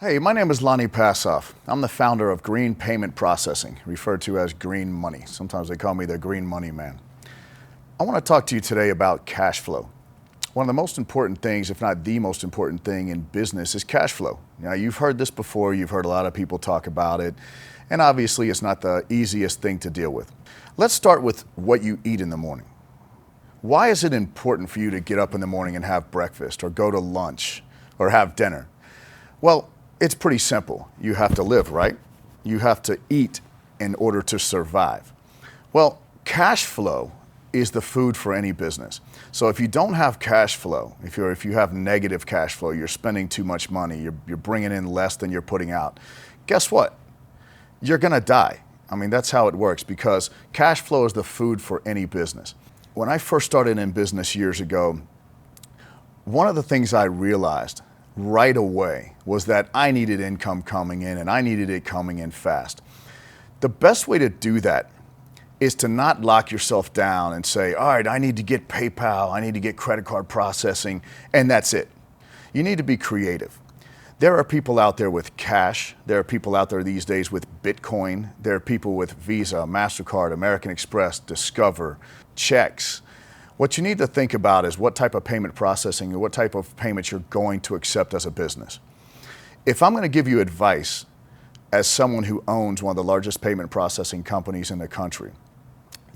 Hey, my name is Lonnie Passoff. I'm the founder of Green Payment Processing, referred to as Green Money. Sometimes they call me the Green Money Man. I want to talk to you today about cash flow. One of the most important things, if not the most important thing in business, is cash flow. Now, you've heard this before, you've heard a lot of people talk about it, and obviously it's not the easiest thing to deal with. Let's start with what you eat in the morning. Why is it important for you to get up in the morning and have breakfast, or go to lunch, or have dinner? Well, it's pretty simple. You have to live, right? You have to eat in order to survive. Well, cash flow is the food for any business. So if you don't have cash flow, if you have negative cash flow, you're spending too much money, you're bringing in less than you're putting out, guess what? You're gonna die. I mean, that's how it works, because cash flow is the food for any business. When I first started in business years ago, one of the things I realized right away was that I needed income coming in, and I needed it coming in fast. The best way to do that is to not lock yourself down and say, all right, I need to get PayPal, I need to get credit card processing, and that's it. You need to be creative. There are people out there with cash. There are people out there these days with Bitcoin. There are people with Visa, MasterCard, American Express, Discover, checks. What you need to think about is what type of payment processing and what type of payments you're going to accept as a business. If I'm going to give you advice as someone who owns one of the largest payment processing companies in the country,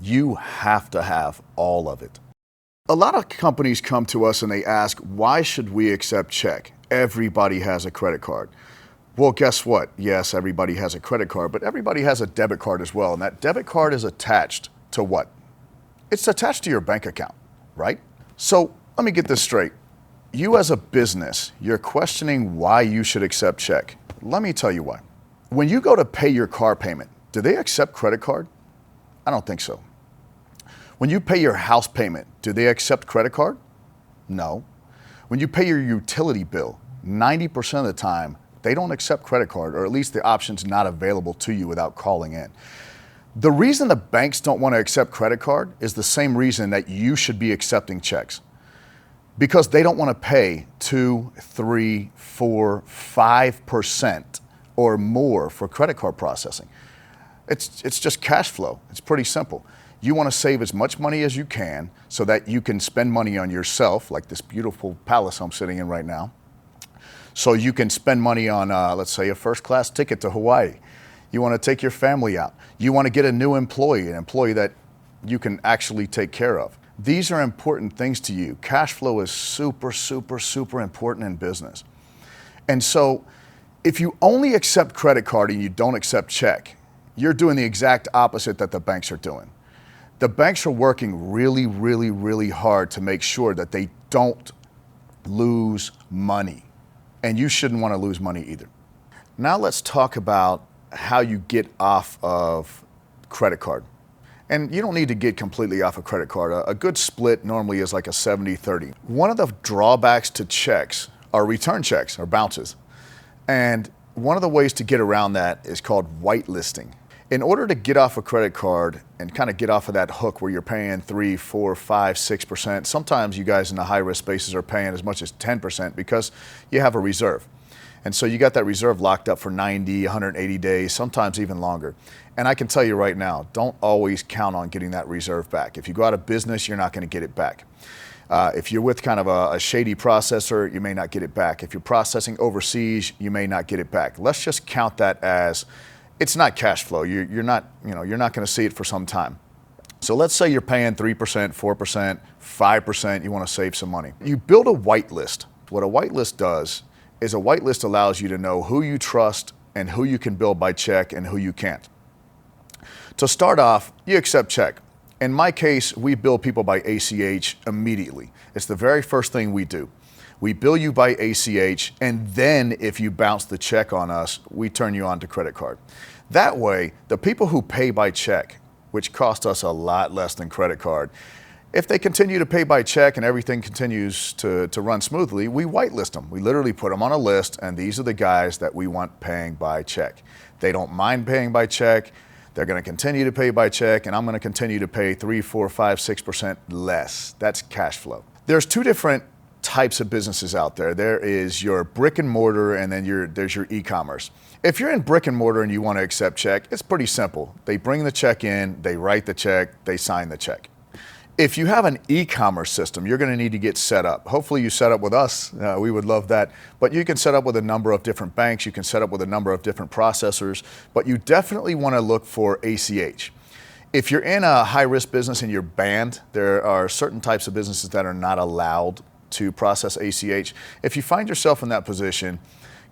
you have to have all of it. A lot of companies come to us and they ask, why should we accept check? Everybody has a credit card. Well, guess what? Yes, everybody has a credit card, but everybody has a debit card as well. And that debit card is attached to what? It's attached to your bank account, right? So let me get this straight. You as a business, you're questioning why you should accept check. Let me tell you why. When you go to pay your car payment, do they accept credit card? I don't think so. When you pay your house payment, do they accept credit card? No. When you pay your utility bill, 90% of the time, they don't accept credit card, or at least the option's not available to you without calling in. The reason the banks don't want to accept credit card is the same reason that you should be accepting checks. Because they don't want to pay 2, 3, 4, 5% or more for credit card processing. It's just cash flow. It's pretty simple. You want to save as much money as you can so that you can spend money on yourself, like this beautiful palace I'm sitting in right now. So you can spend money on, let's say, a first-class ticket to Hawaii. You want to take your family out. You want to get a new employee, an employee that you can actually take care of. These are important things to you. Cash flow is super, super, super important in business. And so if you only accept credit card and you don't accept check, you're doing the exact opposite that the banks are doing. The banks are working really, really, really hard to make sure that they don't lose money. And you shouldn't want to lose money either. Now let's talk about how you get off of credit card. And you don't need to get completely off of credit card. A good split normally is like a 70-30. One of the drawbacks to checks are return checks or bounces. And one of the ways to get around that is called whitelisting. In order to get off a credit card and kind of get off of that hook where you're paying 3, 4, 5, 6%, sometimes you guys in the high risk spaces are paying as much as 10% because you have a reserve. And so you got that reserve locked up for 90, 180 days, sometimes even longer. And I can tell you right now, don't always count on getting that reserve back. If you go out of business, you're not going to get it back. If you're with kind of a shady processor, you may not get it back. If you're processing overseas, you may not get it back. Let's just count that as it's not cash flow. You're not going to see it for some time. So let's say you're paying 3%, 4%, 5%, you want to save some money. You build a whitelist. What a whitelist does is a whitelist allows you to know who you trust and who you can bill by check and who you can't. To start off, you accept check. In my case, we bill people by ACH immediately. It's the very first thing we do. We bill you by ACH, and then if you bounce the check on us, we turn you on to credit card. That way, the people who pay by check, which cost us a lot less than credit card, if they continue to pay by check and everything continues to run smoothly, we whitelist them. We literally put them on a list, and these are the guys that we want paying by check. They don't mind paying by check. They're going to continue to pay by check, and I'm going to continue to pay 3, 4, 5, 6% less. That's cash flow. There's two different types of businesses out there. There is your brick and mortar, and then there's your e-commerce. If you're in brick and mortar and you want to accept check, it's pretty simple. They bring the check in, they write the check, they sign the check. If you have an e-commerce system, you're going to need to get set up. Hopefully you set up with us. We would love that. But you can set up with a number of different banks. You can set up with a number of different processors. But you definitely want to look for ACH. If you're in a high-risk business and you're banned, there are certain types of businesses that are not allowed to process ACH. If you find yourself in that position,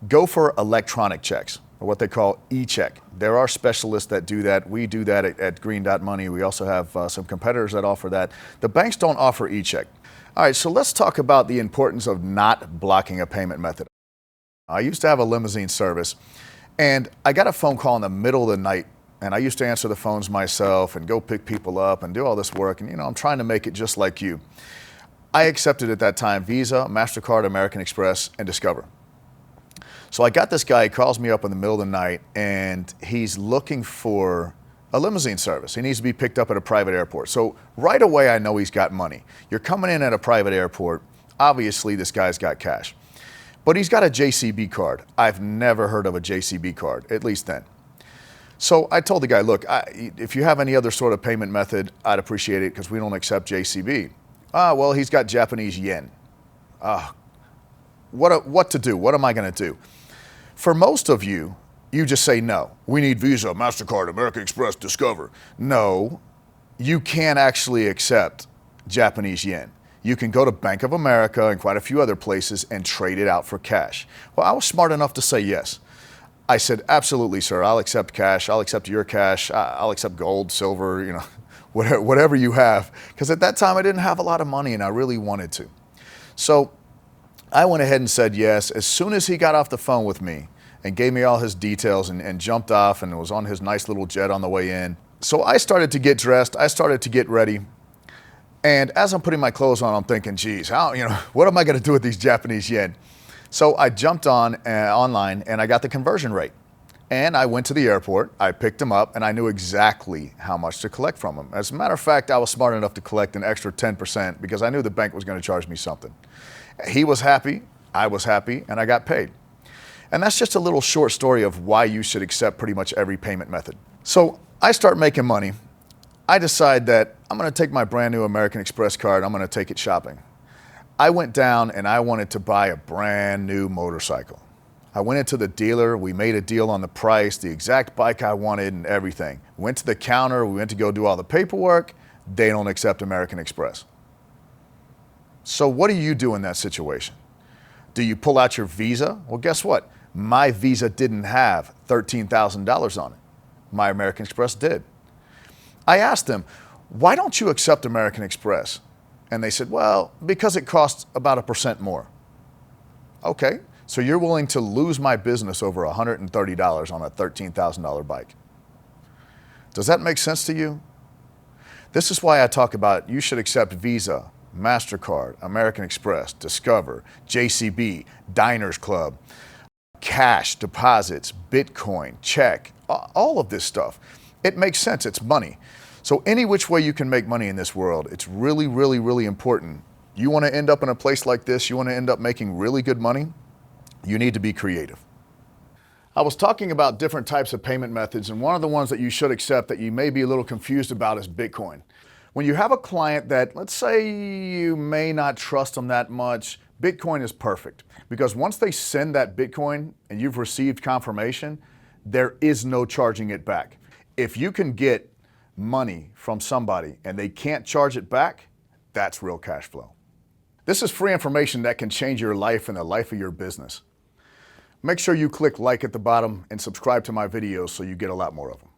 go for electronic checks, or what they call e-check. There are specialists that do that. We do that at Green Money. We also have some competitors that offer that. The banks don't offer e-check. All right, so let's talk about the importance of not blocking a payment method. I used to have a limousine service, and I got a phone call in the middle of the night, and I used to answer the phones myself and go pick people up and do all this work, and I'm trying to make it just like you. I accepted at that time Visa, MasterCard, American Express, and Discover. So I got this guy, he calls me up in the middle of the night, and he's looking for a limousine service. He needs to be picked up at a private airport. So right away, I know he's got money. You're coming in at a private airport. Obviously, this guy's got cash. But he's got a JCB card. I've never heard of a JCB card, at least then. So I told the guy, look, if you have any other sort of payment method, I'd appreciate it because we don't accept JCB. Well, he's got Japanese yen. What to do? What am I going to do? For most of you, you just say no. We need Visa, MasterCard, American Express, Discover. No, you can't actually accept Japanese yen. You can go to Bank of America and quite a few other places and trade it out for cash. Well, I was smart enough to say yes. I said, absolutely, sir. I'll accept cash. I'll accept your cash. I'll accept gold, silver, whatever you have. Because at that time, I didn't have a lot of money and I really wanted to. So I went ahead and said yes. As soon as he got off the phone with me and gave me all his details and jumped off and was on his nice little jet on the way in. So I started to get dressed. I started to get ready. And as I'm putting my clothes on, I'm thinking, geez, what am I going to do with these Japanese yen? So I jumped online and I got the conversion rate. And I went to the airport, I picked him up, and I knew exactly how much to collect from him. As a matter of fact, I was smart enough to collect an extra 10% because I knew the bank was going to charge me something. He was happy, I was happy, and I got paid. And that's just a little short story of why you should accept pretty much every payment method. So I start making money. I decide that I'm going to take my brand new American Express card, I'm going to take it shopping. I went down and I wanted to buy a brand new motorcycle. I went into the dealer, we made a deal on the price, the exact bike I wanted and everything. Went to the counter, we went to go do all the paperwork. They don't accept American Express. So what do you do in that situation? Do you pull out your Visa? Well, guess what? My Visa didn't have $13,000 on it. My American Express did. I asked them, why don't you accept American Express? And they said, well, because it costs about 1% more. Okay, so you're willing to lose my business over $130 on a $13,000 bike. Does that make sense to you? This is why I talk about you should accept Visa, MasterCard, American Express, Discover, JCB, Diners Club, cash, deposits, Bitcoin, check, all of this stuff. It makes sense, it's money. So any which way you can make money in this world, it's really, really, really important. You want to end up in a place like this, you want to end up making really good money, you need to be creative. I was talking about different types of payment methods, and one of the ones that you should accept that you may be a little confused about is Bitcoin. When you have a client that, let's say you may not trust them that much, Bitcoin is perfect. Because once they send that Bitcoin and you've received confirmation, there is no charging it back. If you can get money from somebody and they can't charge it back, that's real cash flow. This is free information that can change your life and the life of your business. Make sure you click like at the bottom and subscribe to my videos so you get a lot more of them.